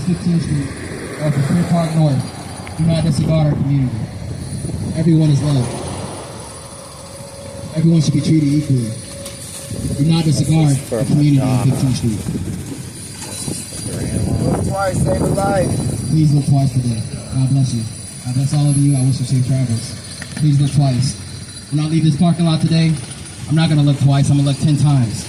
15th Street, off of Pier Park North. Do not disregard our community. Everyone is loved. Everyone should be treated equally. Do not disregard the community on 15th Street. Look twice, save a life. Please look twice today. God bless you. God bless all of you. I wish you safe travels. Please look twice. When I leave this parking lot today, I'm not going to look twice. I'm going to look 10 times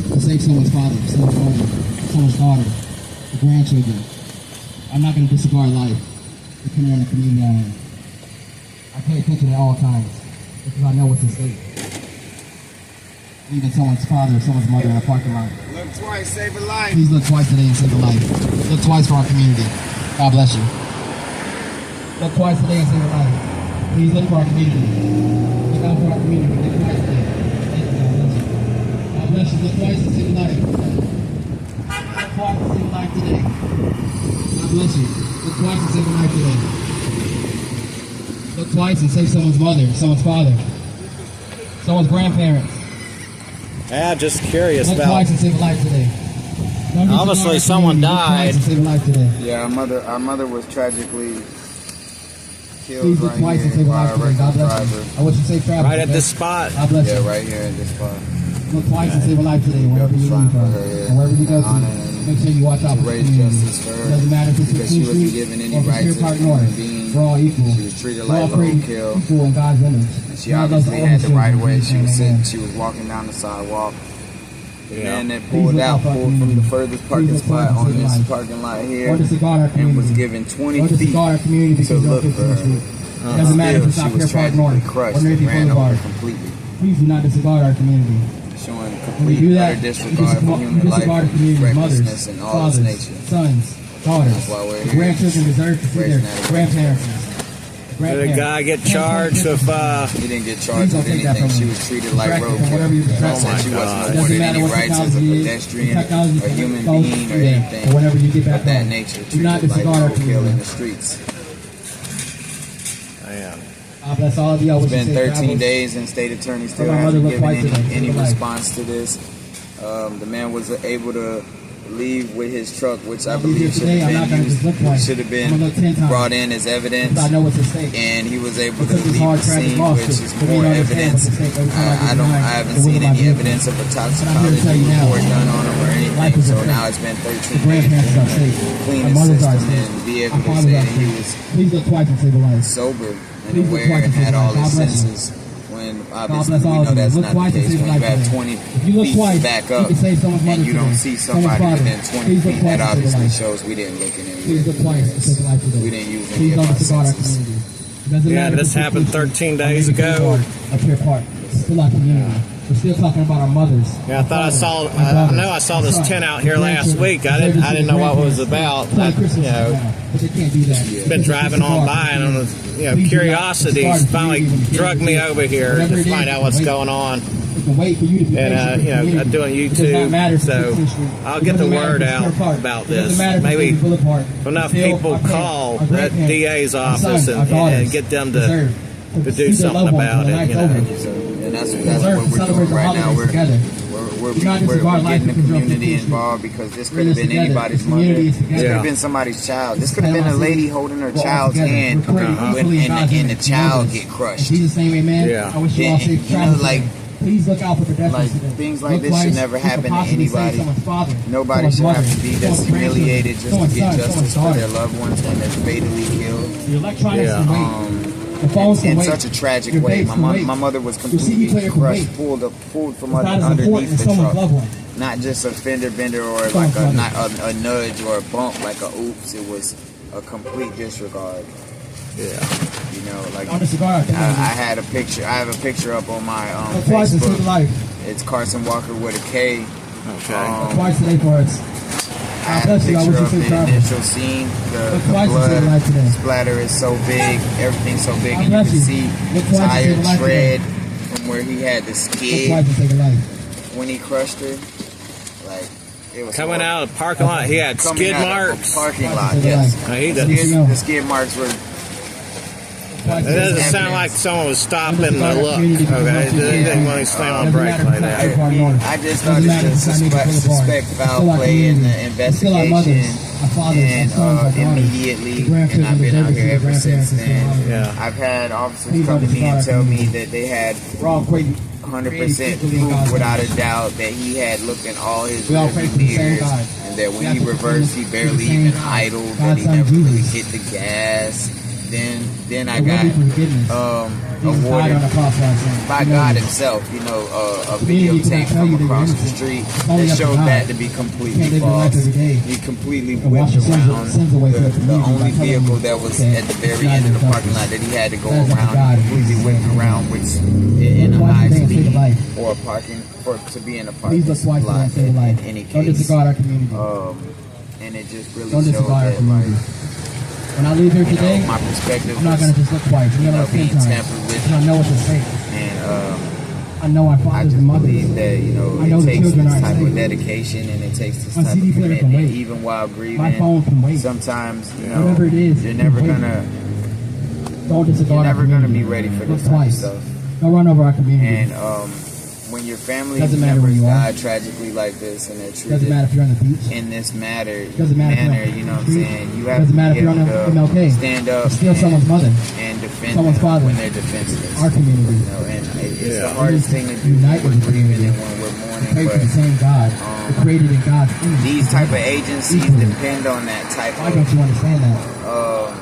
to save someone's father, someone's mother, someone's daughter, the grandchildren. I'm not going to disregard life, depending on the community I am. I pay attention at all times because I know what's at stake. Leaving someone's father or someone's mother in a parking lot. Look twice, save a life. Please look twice today and save a life. Look twice for our community. God bless you. Look twice today and save a life. Please look for our community. Look out for our community. Look twice today. Thank you. God bless you. God bless you. Look twice and save a life. Look twice and save a life today. God bless you. Look twice and save a life today. Look twice and save someone's mother, someone's father, someone's grandparents. Yeah, just curious Look about. twice and save a life today. Obviously, someone died. Look twice and save a life today. Yeah, our mother was tragically killed Please look right twice and here save a by life a today. wrecked God bless you. driver. I wish you safe travels. Right at okay? this spot. God bless you. Yeah, right here in this spot. Look twice and save a life today, wherever you leave from, and wherever you go to. Make sure you watch out for the Raise community. justice for It her doesn't matter if it's because she 15th wasn't Street given any or if it's rights Pier as a Park human North. being. We're all equal. She was treated We're all like created roadkill. equal in God's image. And she God loves obviously all had his the right children. way. She was Amen. sitting, she was walking down the sidewalk. The Yeah. man that Please pulled look out out, for our pulled from the community. furthest Please parking look spot twice and on save a this life. parking lot Or here disregard our and community. was given 20 Or feet disregard our community to because you're on look for 15th her. Street. It doesn't matter if it's Still, not she was Pier Park tragically North crushed or and Navy ran over Boulevard. completely, Please do not disregard our community. showing When you complete do utter that, you disregard for human life disregard the and community's mothers, recklessness and all its fathers, nature. sons, daughters. That's why we're The here. grandchildren deserve to see their Raising that grandparents. Did a guy get charged with? He didn't get charged with anything. She was treated like Whatever you roadkill. distract Said she from. wasn't It afforded doesn't matter any what rights as a technology is. pedestrian, Technology a human goes being, or yeah, anything or whenever you get back of that home. nature. Do not Treated like disregard our roadkill in community. the streets. Man. God bless all of you. I wish It's been you safe 13 travels. days and state attorney still My mother hasn't looked given twice today. any Save a life. response to this. The man was able to leave with his truck, which I I'll leave here believe should today. have I'm not been gonna just look twice. should have I'm gonna look 10 been times. brought in as evidence. I know what's at stake. And he was able to Because it's leave hard, the tragic scene, loss, which is but we more don't understand evidence. what's at stake. Every time I get behind, I haven't the seen will of my any vehicle. evidence of a But I'm here to toxicology tell you now, report done on him or life anything. is So at now stake. it's been The 13 days grandparents are to safe. clean My his mothers are system safe. and be My able to fathers say are that he safe. was Please look twice and save a life. sober and Please look aware twice and and save had a all life. his God bless you. senses. When God obviously bless we all know of you. that's Look not the twice and case. save a When you life have today. 20 If you look feet twice, back you up can save someone's mother and you don't today. see Someone's somebody father. within 20 Please look feet, twice that and save a obviously life. shows we didn't look in any Please look twice and save a life today. We didn't use any Please of don't our disregard our senses. community. It doesn't Yeah, matter if this it's happened 15 13 or days maybe ago. Boulevard, Up here park. It's still our community. We're still talking about our mothers. Yeah, I thought I saw. our daughters, I know I saw this our tent sons, out here our last week. grandchildren. I didn't know what it was about. Play I, Christmas you know, now, but they can't do that. been driving on by and on the, curiosity finally drugged me over here to find out what's going on. We can wait for you to be And patient with the I'm doing community. It does not matter YouTube, if it's so 15th Street. I'll It get the doesn't matter word if it's out Pier Park. about It doesn't this. matter if it's Maybe David Boulevard. if enough Still, people our parents, call our that grandparents, DA's our office sons, our and daughters get them to deserve do see their something loved ones about when it. the You night's know. over. And that's Deserve what to we're celebrate doing the right now. holidays together. We're Do not disregard life getting the because you're on community 15th Street. involved because this We're could have in this been together. anybody's The community is mother. This together. could have been somebody's child. This could have been a lady holding her We're all child's together. hand We're created equally in God's and the image. child Remember get this. crushed. In Jesus' name, amen. Yeah. I wish you all Then, safe you know, travels. like- today. Please look out for pedestrians Like, today. things like Look this should twice. never You could happen to possibly save anybody. someone's father, Nobody someone's should have mother, to be this someone's grandchildren, humiliated just to someone's get son, justice someone's for daughter. their loved ones when they're fatally killed. The electronics Yeah. can wait. The phones can In wait. such a tragic Your way. babes can wait. My mother was Your CD completely player can crushed, wait. pulled from It's not as important underneath as the someone's truck. loved one. Not just a fender bender or like Someone's a, mother. not a nudge or a bump, like a oops. It was a complete disregard. Yeah. You know, like On the cigar. I had a picture. I have a picture up on my Look twice and save a Facebook. life. It's Carson Walker with a K. Okay. Twice today for us. I had a bless you. I picture wish you of safe the travels. initial scene. The Look twice and save a life today. blood splatter is so big. Everything's so big, God and you bless can you. see Look twice and tire save a life tread from where he had the Look skid twice and save a life. when he crushed her. Like it was Coming horrible. out of the parking lot, he had Coming skid out of a marks. parking lot. Twice and save a Yes. life. No, he Let doesn't. you know. The skid marks were Twice It doesn't sound like someone was stopping to look. Okay, they didn't want to slam on brakes like that. I just started to suspect foul play in the investigation, and immediately, and I've been out here ever since then. Yeah. I've had officers come to me and tell me that they had 100% proof without a doubt that he had looked in all his rearview mirrors, and that when he reversed, he barely even idled, that he never really hit the gas. Then I got awarded by God himself, a videotape from across the street that showed that to be completely false. He completely whipped around the only vehicle that was at the very end of the parking lot that he had to go around, completely whipped around, which in a high speed or to be in a parking lot in any case. And it just really showed that, when I leave here today, my perspective I'm not going to just look twice. I'm going to being think tampered with. I know what to say. And I know our I fathers just and mothers. believe that, it takes this type of dedication and it takes this type of commitment, even while grieving. My phone can wait. Sometimes, whatever it is, you're never gonna be ready for this type of stuff. Don't run over our community. And when your family Doesn't matter where members you are. die tragically like this, and they're Doesn't matter treated if you're on the beach. in this manner, Doesn't matter manner, if you you're know on what the I'm street. saying? You have Doesn't to matter be if you're able on to MLK. stand up Steal someone's mother. and defend Someone's them father. when they're defenseless. Our community. And it's Yeah. the hardest thing to do Unite when with we're the grieving community. and when we're Pray mourning. for the But same God. We're created in God's image. these type of agencies Equally. depend on that type Why don't you understand that? of,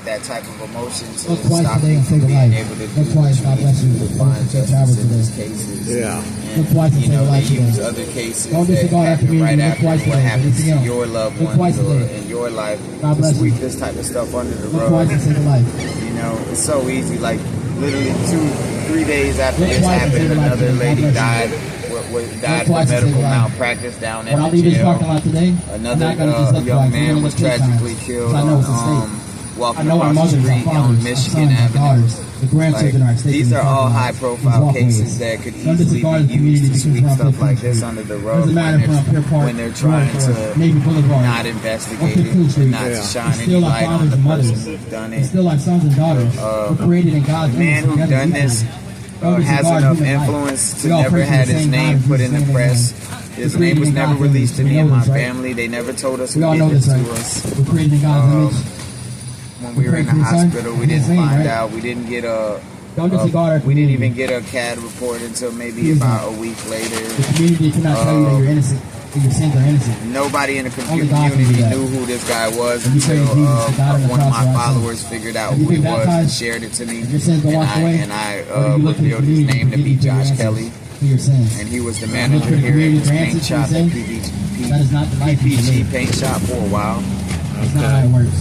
that type of emotion to Look twice stop today you and from save a being life. able to Look do twice, what God you bless need you. to Don't find take justice travels in these today. cases. Yeah. And, Look twice and save a they life today. use other cases Don't that disregard our happen community. right Look after twice what today. happens Anything to else? your loved Look twice ones or today. in your life. God To bless you. sweep this type of stuff under the Look twice and rug. save a life. It's so easy. Like literally 2-3 days after Look this twice and happened, save a life another today. lady God bless died. Died from twice and medical save a life. malpractice down When I at leave the this jail. parking lot today, I'm Another not going to just look young twice. I'm man gonna was look 10 times. tragically killed 'Cause I know it's a state. walking I know our across the mothers, our street on fathers, our Michigan sons, our Avenue. daughters, the grandchildren are at stake. These in are the all parking lot. high-profile These walkways. cases that could Don't easily disregard the be community used to because sweep we're on stuff like 15th this Street. under the rug Doesn't matter if we're on Pier Park, when they're trying to Navy Boulevard, not or investigate 15th it, Street. and not to Yeah. shine any Still our light on fathers the and mothers. person who's done It's it. still our sons and daughters. We're created in God's The man image who together done this equally. has Don't enough disregard human life. influence to We all never pray for had the his same name God, put who's in the same press. name. His We're name was created in never God's released to image. me We and know my this, right? family. They never told us We who all know did this, this right? to us. We're created in God's image. When we were in the Pray for your son. hospital, we It's didn't insane, find right? out. We didn't get Don't disregard our we didn't community. even get a CAD report until maybe Please about don't. a week later. The community cannot tell you that you're innocent, that your sins are innocent. Nobody in the Only God can do community that. knew who this guy was And you pray until to Jesus to die on the one of cross my for our followers figured out Have you who he been was and baptized? shared it to me. If your sins don't wash away, And I or do you look to the revealed his community name to be for your Josh answers Kelly. for your sins? And he was the Look manager to the here community at this for paint answers shop for at your sins? That is not the life you should PPG live. paint shop for a while. That's not how it works.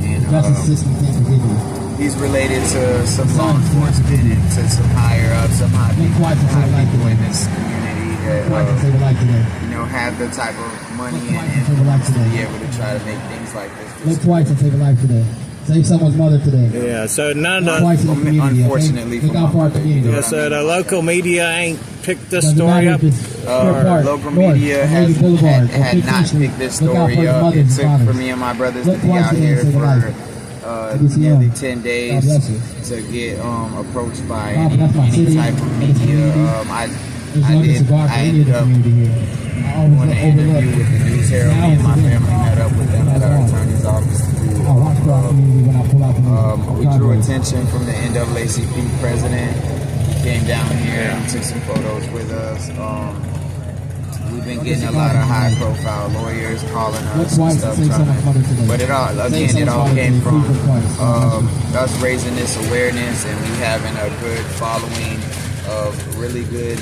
And The justice system can't forgive you. he's related to some law enforcement and to some higher up, some high Think people, twice before you like people it. in this community that Why can save a life today? have the type of money Look and twice and save a life influence to be today. able to try to make things like this. Look twice and save a life today. Save someone's mother today. Yeah, so none Look of twice in the community. Unfortunately, Okay? Look out for our community. yeah, so the local media ain't picked this Doesn't story matter up. if it's Pier Park, Local North, media or had Navy Boulevard, or not 15th Street. picked this Look out for story the up. mothers It and took fathers. for me and my brothers Look to be twice out today here and save a for life. nearly 10 days God bless you. to get approached by Wow, that's my any city. type of That is media. community. There's no disregard for any of the community here. I always doing an interview with the News Herald. Me and my family met up with them at our attorney's office to do. I watch for our community when I pull out the We drew attention from the NAACP president. He came down here and took some photos with us. We've been getting a lot of high-profile lawyers calling us and stuff, but it all came from us raising this awareness and we having a good following of really good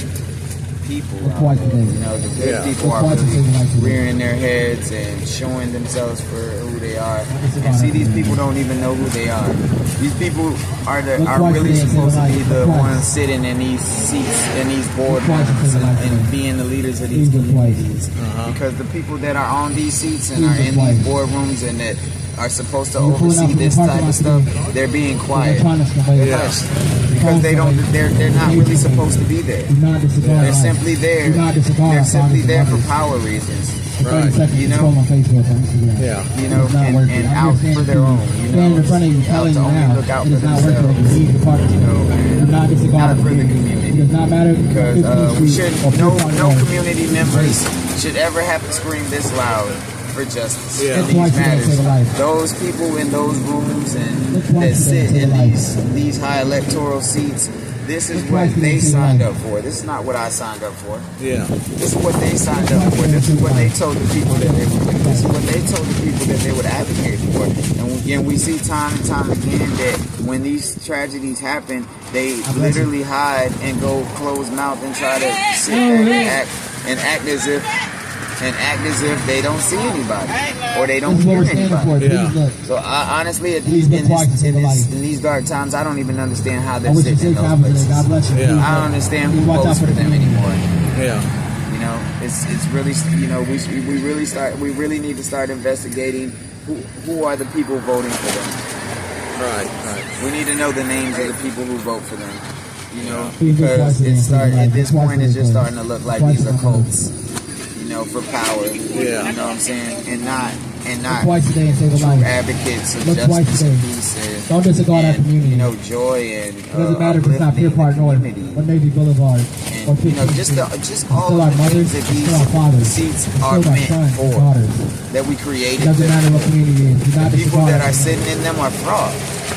people. The good people are really rearing their heads and showing themselves for who they are. And see, these people don't even know who they are. These people are really supposed to be the ones sitting in these seats, in these boardrooms, and being the leaders of these communities. Because the people that are on these seats and are in these boardrooms and that are supposed to oversee this type of stuff, they're being quiet. Because they don't, they're not really supposed to be there. They're simply there. They're simply there for power reasons. Right. You know, Yeah. you know, and out for their own. You know, out to only look out for themselves. You know, and not for the community. Because we should, no community members should ever have to scream this loud for justice in these matters. Those people in those rooms and that sit in these high electoral seats, this is what they signed up for. This is not what I signed up for. Yeah. This is what they signed up for. This is what they told the people that they would do. This is what they told the people that they would advocate for. And we see time and time again that when these tragedies happen, they literally hide and go closed mouth and try to sit there and act as if they don't see anybody or they don't hear anybody. Yeah. So I honestly, in these dark times, I don't even understand how they're sitting in those places. Yeah. I don't understand who votes for them anymore. Yeah. You know, it's really, you know, we really need to start investigating who are the people voting for them. Right. We need to know the names of the people who vote for them. You know, because at this point it's just starting to look like these are cults. You know, for power. Yeah. You know what I'm saying? And not today and save a true life. advocates of Look twice justice today. and peace Don't disregard our and community. you know, joy and It doesn't matter if it's not Pier Park North or Navy Boulevard or and you know, 15th just Street. all Still of our the mothers, things that still our fathers, these seats still are our meant sons and for, daughters. that we created. It doesn't matter what community it is. Do not The people disregard that our are community. sitting in them are fraud.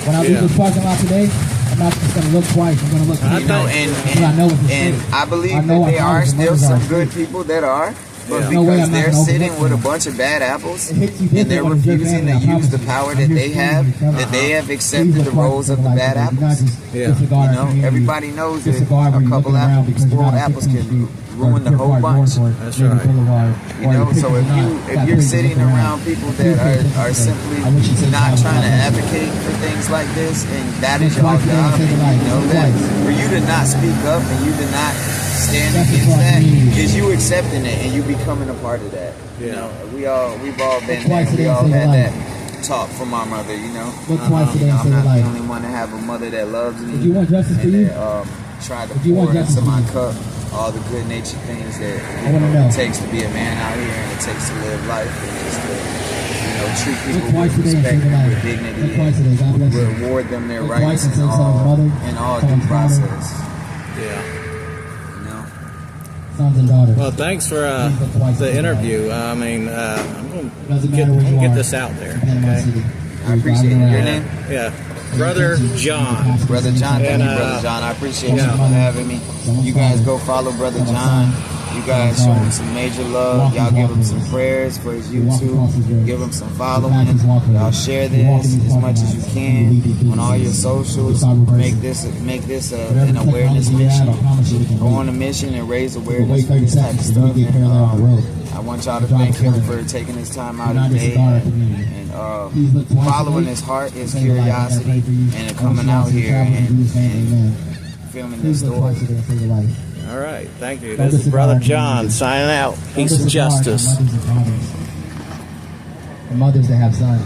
When I leave this parking lot today, I'm not just going to look twice. I'm going to look You know, and I believe that there are still some good people that are. But because they're sitting with a bunch of bad apples and they're refusing to use the power that they have accepted the roles of the bad apples. Yeah. You know, everybody knows that a couple spoiled apples can ruin the whole bunch. That's right. You know, so if you're sitting around people that are simply not trying to advocate for things like this, and that is your job, and you know that, for you to not speak up and you to not stand against that, is you accepting it and you becoming a part of that. You know, we've all been there. We all had that talk from our mother. You know, I'm not the only one to have a mother that loves me and that tried to pour into my cup all the good natured things that it takes to be a man out here and it takes to live life and just to treat people with respect and with dignity and reward them their rights in all due process. Yeah. Sons and daughters. Well, thanks for the interview. I mean, I'm going to get this out there. Okay. I appreciate it. Your name? Yeah. Brother John. Brother John. Thank you, Brother John. I appreciate you for having me. You guys go follow Brother John. You guys show him some major love. Y'all give him some prayers for his YouTube. Give him some following. Y'all share this as much as you can on all your socials. Make this an awareness mission. Go on a mission and raise awareness for this type of stuff. And I want y'all to thank him for taking his time out of the day and following his heart, his curiosity, and coming out here and filming this story. All right, thank you. This is Brother John signing out. Peace and justice. And mothers that have sons.